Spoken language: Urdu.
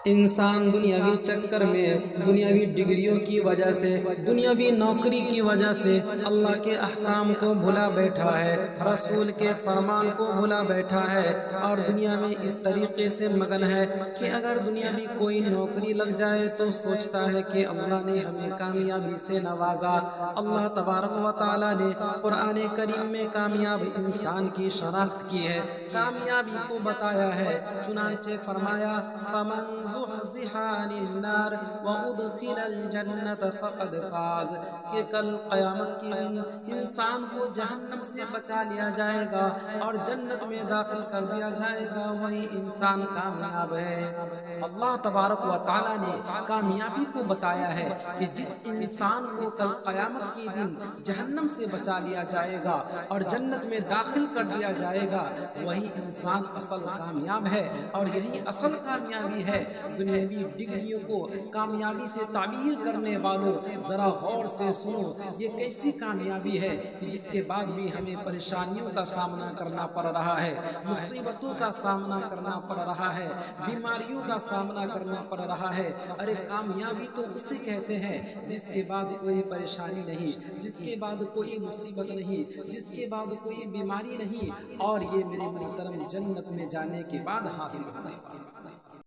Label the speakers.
Speaker 1: انسان دنیاوی چکر میں دنیاوی ڈگریوں کی وجہ سے دنیاوی نوکری کی وجہ سے اللہ کے احکام کو بھلا بیٹھا ہے، رسول کے فرمان کو بھلا بیٹھا ہے، اور دنیا میں اس طریقے سے مگن ہے کہ اگر دنیا میں کوئی نوکری لگ جائے تو سوچتا ہے کہ اللہ نے ہمیں کامیابی سے نوازا۔ اللہ تبارک و تعالیٰ نے قرآن کریم میں کامیاب انسان کی شناخت کی ہے، کامیابی کو بتایا ہے۔ چنانچہ فرمایا فَمَنْ زُحْزِحَ عَنِ النَّارِ وَأُدْخِلَ الْجَنَّةَ فَقَدْ فَازَ، کہ کل قیامت کے دن انسان کو جہنم سے بچا لیا جائے گا اور جنت میں داخل کر دیا جائے گا، وہی انسان کامیاب ہے۔ اللہ تبارک و تعالیٰ نے کامیابی کو بتایا ہے کہ جس انسان کو کل قیامت کے دن جہنم سے بچا لیا جائے گا اور جنت میں داخل کر دیا جائے گا، وہی انسان اصل کامیاب ہے۔ اور یہی اصل کامیابی ہے۔ دنیاوی ڈگریوں کو کامیابی سے تعبیر کرنے والوں، ذرا غور سے سنو، یہ کیسی کامیابی ہے کہ جس کے بعد بھی ہمیں پریشانیوں کا سامنا کرنا پڑ رہا ہے، مصیبتوں کا سامنا کرنا پڑ رہا ہے، بیماریوں کا سامنا کرنا پڑ رہا ہے۔ ارے کامیابی تو اسے کہتے ہیں جس کے بعد کوئی پریشانی نہیں، جس کے بعد کوئی مصیبت نہیں، جس کے بعد کوئی بیماری نہیں، اور یہ میرے محترم جنت میں جانے کے بعد حاصل ہوتا ہے۔